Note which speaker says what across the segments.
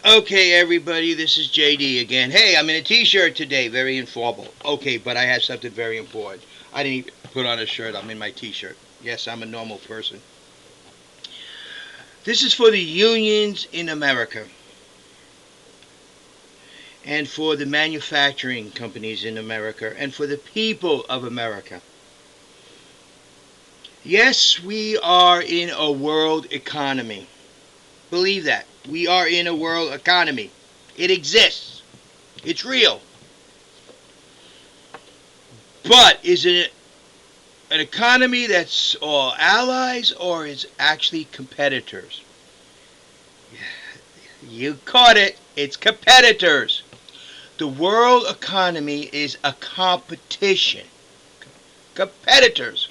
Speaker 1: Okay, everybody, this is JD again. Hey, I'm in a t-shirt today, very informal. Okay, but I have something very important. I didn't even put on a shirt, I'm in my t-shirt. Yes, I'm a normal person. This is for the unions in America and for the manufacturing companies in America and for the people of America. Yes, we are in a world economy. Believe that. We are in a world economy. It exists. It's real. But is it an economy that's all allies or is actually competitors? You caught it. It's competitors. The world economy is a competition. Competitors.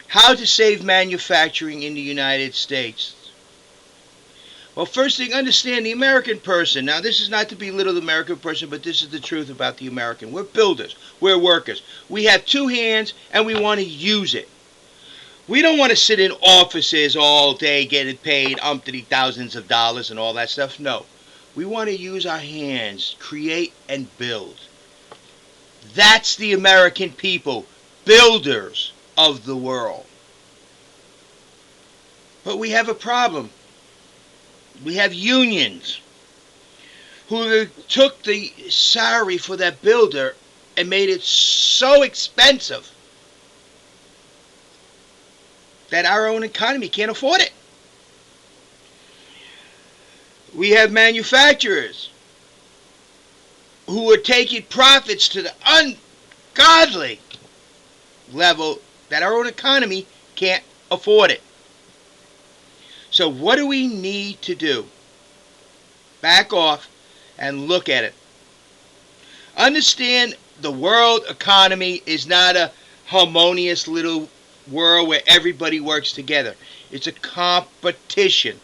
Speaker 1: How to save manufacturing in the United States? Well, first thing, understand the American person. Now, this is not to belittle the American person, but this is the truth about the American. We're builders. We're workers. We have two hands, and we want to use it. We don't want to sit in offices all day getting paid umpty thousands of dollars and all that stuff. No. We want to use our hands, create and build. That's the American people, builders of the world. But we have a problem. We have unions who took the salary for that builder and made it so expensive that our own economy can't afford it. We have manufacturers who are taking profits to the ungodly level that our own economy can't afford it. So what do we need to do? Back off and look at it. Understand the world economy is not a harmonious little world where everybody works together. It's a competition.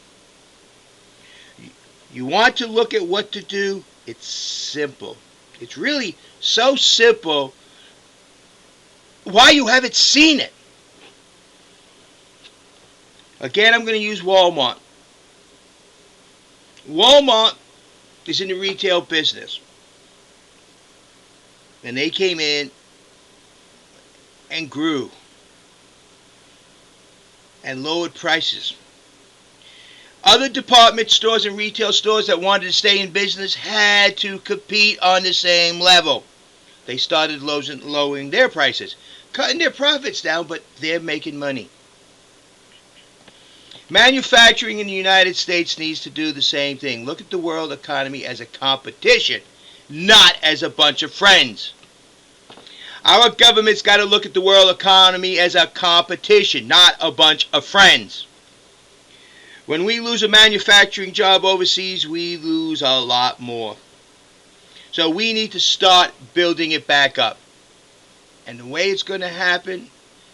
Speaker 1: You want to look at what to do? It's simple. It's really so simple. Why you haven't seen it? Again, I'm going to use Walmart. Walmart is in the retail business. And they came in and grew and lowered prices. Other department stores and retail stores that wanted to stay in business had to compete on the same level. They started lowering their prices, cutting their profits down, but they're making money. Manufacturing in the United States needs to do the same thing. Look at the world economy as a competition, not as a bunch of friends. Our government's got to look at the world economy as a competition, not a bunch of friends. When we lose a manufacturing job overseas, we lose a lot more. So we need to start building it back up. And the way it's going to happen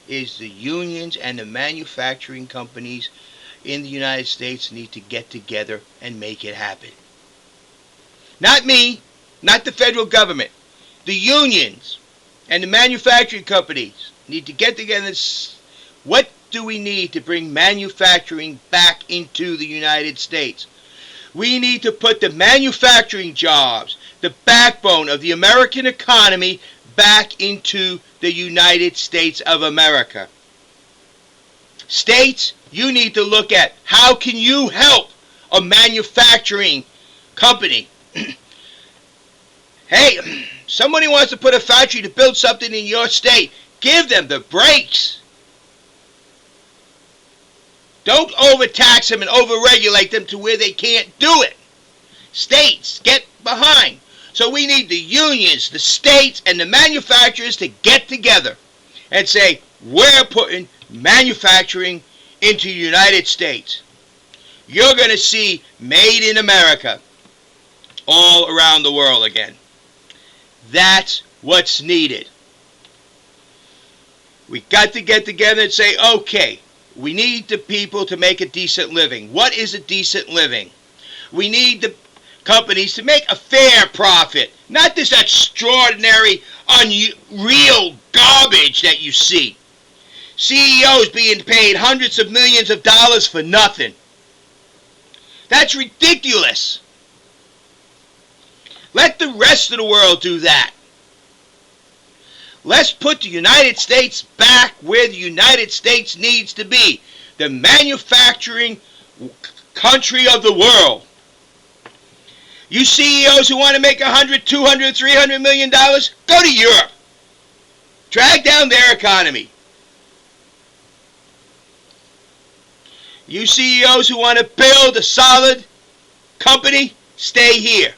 Speaker 1: is the unions and the manufacturing companies in the United States need to get together and make it happen. Not me, not the federal government. The unions and the manufacturing companies need to get together and what do we need to bring manufacturing back into the United States? We need to put the manufacturing jobs, the backbone of the American economy, back into the United States of America. States, you need to look at how can you help a manufacturing company. Hey, somebody wants to put a factory to build something in your state. Give them the breaks. Don't overtax them and overregulate them to where they can't do it. States, get behind. So we need the unions, the states, and the manufacturers to get together and say, we're putting manufacturing into the United States. You're going to see made in America all around the world again. That's what's needed. We got to get together and say, okay, we need the people to make a decent living. What is a decent living? We need the companies to make a fair profit, not this extraordinary, unreal garbage that you see. CEOs being paid hundreds of millions of dollars for nothing. That's ridiculous. Let the rest of the world do that. Let's put the United States back where the United States needs to be. The manufacturing country of the world. You CEOs who want to make $100, $200, $300 million, go to Europe. Drag down their economy. You CEOs who want to build a solid company, stay here.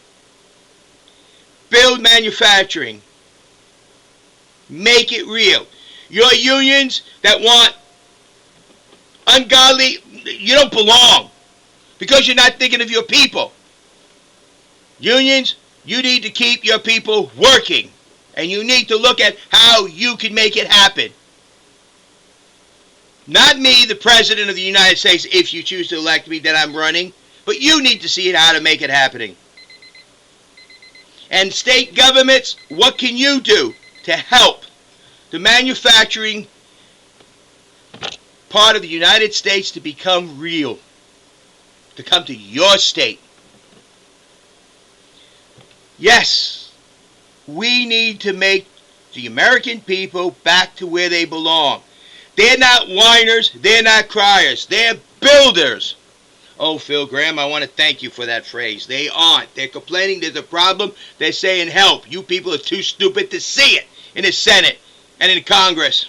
Speaker 1: Build manufacturing. Make it real. Your unions that want ungodly, you don't belong because you're not thinking of your people. Unions, you need to keep your people working, and you need to look at how you can make it happen. Not me, the President of the United States, if you choose to elect me, that I'm running, but you need to see how to make it happening. And state governments, what can you do to help the manufacturing part of the United States to become real, to come to your state? Yes, we need to make the American people back to where they belong. They're not whiners, they're not criers, they're builders. Oh, Phil Graham, I want to thank you for that phrase. They aren't. They're complaining there's a problem. They're saying help. You people are too stupid to see it in the Senate and in Congress.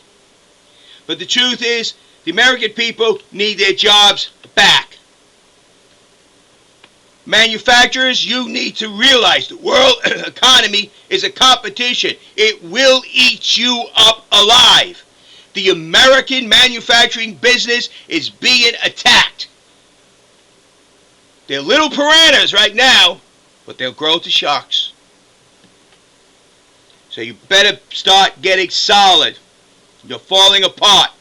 Speaker 1: But the truth is, the American people need their jobs back. Manufacturers, you need to realize the world economy is a competition. It will eat you up alive. The American manufacturing business is being attacked. They're little piranhas right now, but they'll grow to sharks. So you better start getting solid. You're falling apart.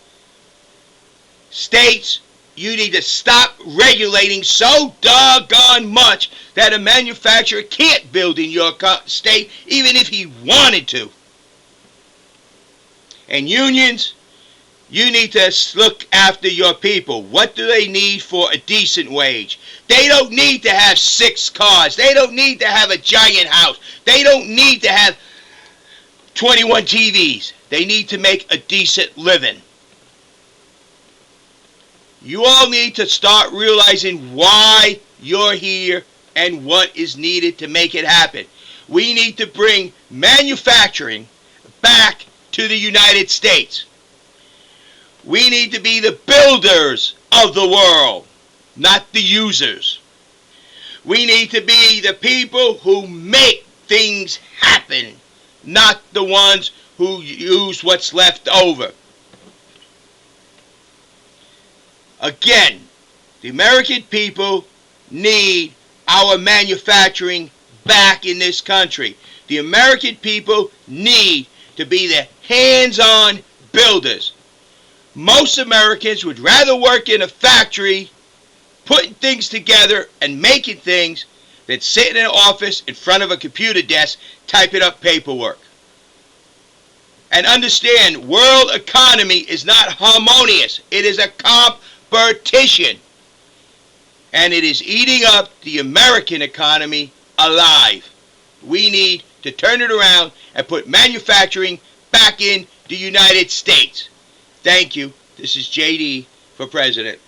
Speaker 1: States, you need to stop regulating so doggone much that a manufacturer can't build in your state even if he wanted to. And unions, you need to look after your people. What do they need for a decent wage? They don't need to have 6 cars. They don't need to have a giant house. They don't need to have 21 TVs. They need to make a decent living. You all need to start realizing why you're here and what is needed to make it happen. We need to bring manufacturing back to the United States. We need to be the builders of the world, not the users. We need to be the people who make things happen, not the ones who use what's left over. Again, the American people need our manufacturing back in this country. The American people need to be the hands-on builders. Most Americans would rather work in a factory putting things together and making things than sit in an office in front of a computer desk typing up paperwork. And understand, world economy is not harmonious. It is a competition. And it is eating up the American economy alive. We need to turn it around and put manufacturing back in the United States. Thank you. This is JD for President.